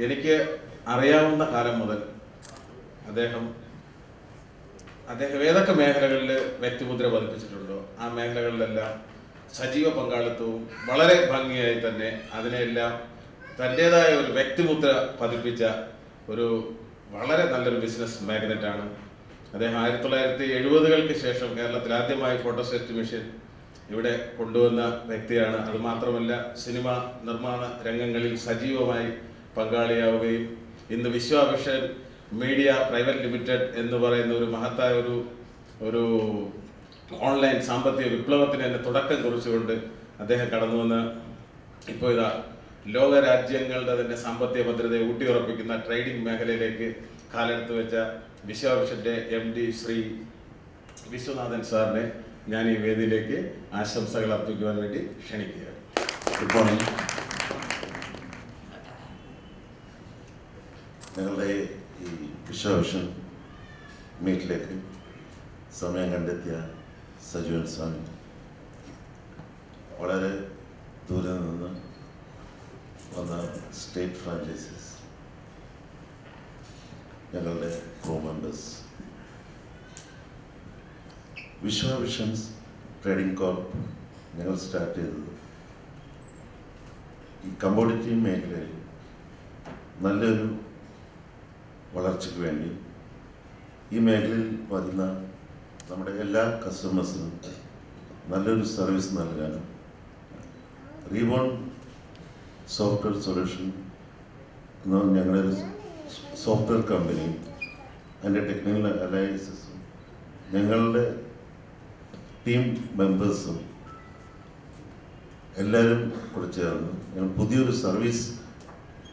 എനിക്ക് അറിയാവുന്ന കാലം മുതൽ അദ്ദേഹം ഏതൊക്കെ മേഖലകളിൽ വ്യക്തിമുദ്ര പതിപ്പിച്ചിട്ടുണ്ടോ ആ മേഖലകളിലെല്ലാം സജീവ പങ്കാളിത്തവും വളരെ ഭംഗിയായി തന്നെ അതിനെല്ലാം തൻ്റേതായ ഒരു വ്യക്തിമുദ്ര പതിപ്പിച്ച ഒരു വളരെ നല്ലൊരു ബിസിനസ് മാഗ്നറ്റാണ് അദ്ദേഹം. 1970-കൾക്ക് ശേഷം കേരളത്തിൽ ആദ്യമായി ഫോട്ടോസ്റ്റേറ്റ് മെഷീൻ ഇവിടെ കൊണ്ടുവന്ന വ്യക്തിയാണ്. അതുമാത്രമല്ല സിനിമ നിർമ്മാണ രംഗങ്ങളിൽ സജീവമായി പങ്കാളിയാവുകയും ഇന്ന് വിശ്വവിഷൻ മീഡിയ പ്രൈവറ്റ് ലിമിറ്റഡ് എന്ന് പറയുന്ന ഒരു മഹത്തായ ഒരു ഓൺലൈൻ സാമ്പത്തിക വിപ്ലവത്തിന് തന്നെ തുടക്കം കുറിച്ചുകൊണ്ട് അദ്ദേഹം കടന്നു വന്ന് ഇപ്പോൾ ഇതാ ലോകരാജ്യങ്ങളുടെ തന്നെ സാമ്പത്തിക ഭദ്രതയെ ഊട്ടിയുറപ്പിക്കുന്ന ട്രേഡിംഗ് മേഖലയിലേക്ക് കാലെടുത്ത് വെച്ച വിശ്വവിഷന്റെ MD ശ്രീ വിശ്വനാഥൻ സാറിനെ ഞാൻ ഈ വേദിയിലേക്ക് ആശംസകൾ അർപ്പിക്കുവാൻ വേണ്ടി ക്ഷണിക്കുകയാണ്. Good morning. ഞങ്ങളുടെ ഈ വിശ്വവിഷൻ മീറ്റിലേക്ക് സമയം കണ്ടെത്തിയ സജീവൻ സ്വാമി, വളരെ ദൂരെ നിന്ന് വന്ന സ്റ്റേറ്റ് ഫ്രാഞ്ചൈസീസ്, ഞങ്ങളുടെ ക്രൂ മെമ്പേഴ്സ്, വിശ്വവിഷൻസ് ട്രേഡിംഗ് കോർപ്പ് ഞങ്ങൾ സ്റ്റാർട്ട് ചെയ്തത് ഈ കമ്മോഡിറ്റി മേഖലയിൽ നല്ലൊരു വളർച്ചയ്ക്ക് വേണ്ടി ഈ മേഖലയിൽ വരുന്ന നമ്മുടെ എല്ലാ കസ്റ്റമേഴ്സിനും നല്ലൊരു സർവീസ് നൽകാനും റീബോൺ സോഫ്റ്റ്വെയർ സൊല്യൂഷൻ എന്ന ഞങ്ങളുടെ ഒരു സോഫ്റ്റ്വെയർ കമ്പനിയും അതിൻ്റെ ടെക്നിക്കൽ അലയൻസസും ഞങ്ങളുടെ ടീം മെമ്പേഴ്സും എല്ലാവരും കൂടെ ചേർന്ന് ഞങ്ങൾ പുതിയൊരു സർവീസ്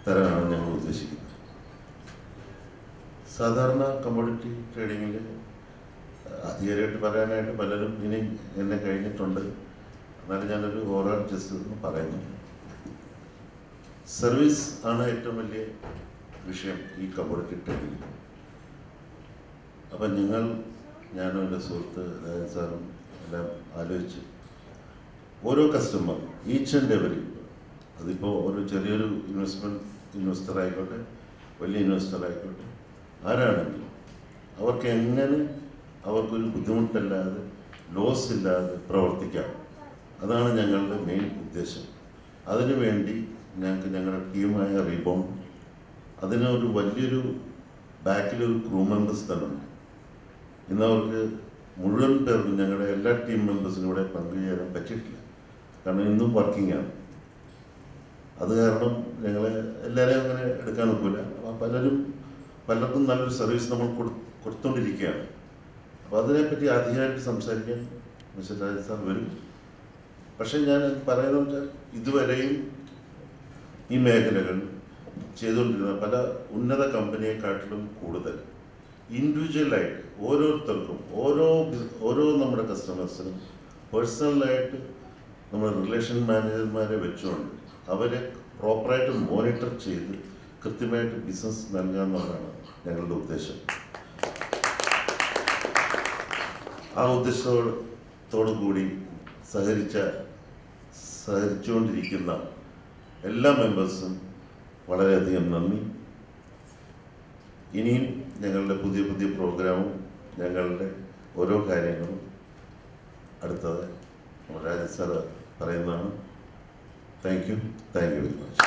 തരാനാണ് ഞങ്ങൾ ഉദ്ദേശിക്കുന്നത്. സാധാരണ കമ്മോഡിറ്റി ട്രേഡിങ്ങിൽ അധികാരിയായിട്ട് പറയാനായിട്ട് പലരും ഇനി എന്നെ കഴിഞ്ഞിട്ടുണ്ട്. എന്നാലും ഞാനൊരു ഓവറോൾ ജസ്റ്റ് ഒന്ന് പറയുന്നു. സർവീസ് ആണ് ഏറ്റവും വലിയ വിഷയം ഈ കമ്മോഡിറ്റി ട്രേഡിങ്ങിൽ. അപ്പം ഞാനും എൻ്റെ സുഹൃത്ത് രാജൻ സാറും എല്ലാം ആലോചിച്ച് ഓരോ കസ്റ്റമർ ഈച്ച് ആൻഡ് എവറി, അതിപ്പോൾ ഒരു ചെറിയൊരു ഇൻവെസ്റ്റർ ആയിക്കോട്ടെ, വലിയ ഇൻവെസ്റ്റർ ആയിക്കോട്ടെ, ആരാണെങ്കിലും അവർക്ക് എങ്ങനെ അവർക്കൊരു ബുദ്ധിമുട്ടില്ലാതെ ലോസ് ഇല്ലാതെ പ്രവർത്തിക്കാം, അതാണ് ഞങ്ങളുടെ മെയിൻ ഉദ്ദേശം. അതിനുവേണ്ടി ഞങ്ങൾക്ക് ഞങ്ങളുടെ ടീമായ റീബോൺ, അതിനൊരു വലിയൊരു ബാക്കിലൊരു ക്രൂ മെമ്പേഴ്സ് തന്നെ ഉണ്ട്. ഇന്ന് അവർക്ക് മുഴുവൻ പേർക്കും ഞങ്ങളുടെ എല്ലാ ടീം മെമ്പേഴ്സിനും ഇവിടെ പങ്കുചേരാൻ പറ്റിയിട്ടില്ല. കാരണം ഇന്നും വർക്കിംഗ് ആണ്. അത് കാരണം ഞങ്ങളെ എല്ലാവരെയും അങ്ങനെ എടുക്കാൻ ഒക്കില്ല. പലർക്കും നല്ലൊരു സർവീസ് നമ്മൾ കൊടുത്തുകൊണ്ടിരിക്കുകയാണ്. അപ്പോൾ അതിനെപ്പറ്റി ആധികാരികമായിട്ട് സംസാരിക്കാൻ മിസ്റ്റർ രാജൻ സാർ വരും. പക്ഷേ ഞാൻ പറയുന്നത് വെച്ചാൽ ഇതുവരെയും ഈ മേഖലകൾ ചെയ്തുകൊണ്ടിരുന്ന പല ഉന്നത കമ്പനിയെക്കാട്ടിലും കൂടുതൽ ഇൻഡിവിജ്വലായിട്ട് ഓരോരുത്തർക്കും ഓരോ നമ്മുടെ കസ്റ്റമേഴ്സിനും പേഴ്സണലായിട്ട് നമ്മൾ റിലേഷൻ മാനേജർമാരെ വെച്ചുകൊണ്ട് അവരെ പ്രോപ്പറായിട്ട് മോണിറ്റർ ചെയ്ത് കൃത്യമായിട്ട് ബിസിനസ് നൽകുക എന്നുള്ളതാണ് ഞങ്ങളുടെ ഉദ്ദേശം. ആ ഉദ്ദേശത്തോടു കൂടി സഹകരിച്ചുകൊണ്ടിരിക്കുന്ന എല്ലാ മെമ്പേഴ്സും വളരെയധികം നന്ദി. ഇനിയും ഞങ്ങളുടെ പുതിയ പ്രോഗ്രാമും ഞങ്ങളുടെ ഓരോ കാര്യങ്ങളും അടുത്തത് രാജൻ സാർ പറയുന്നതാണ്. Thank you very much.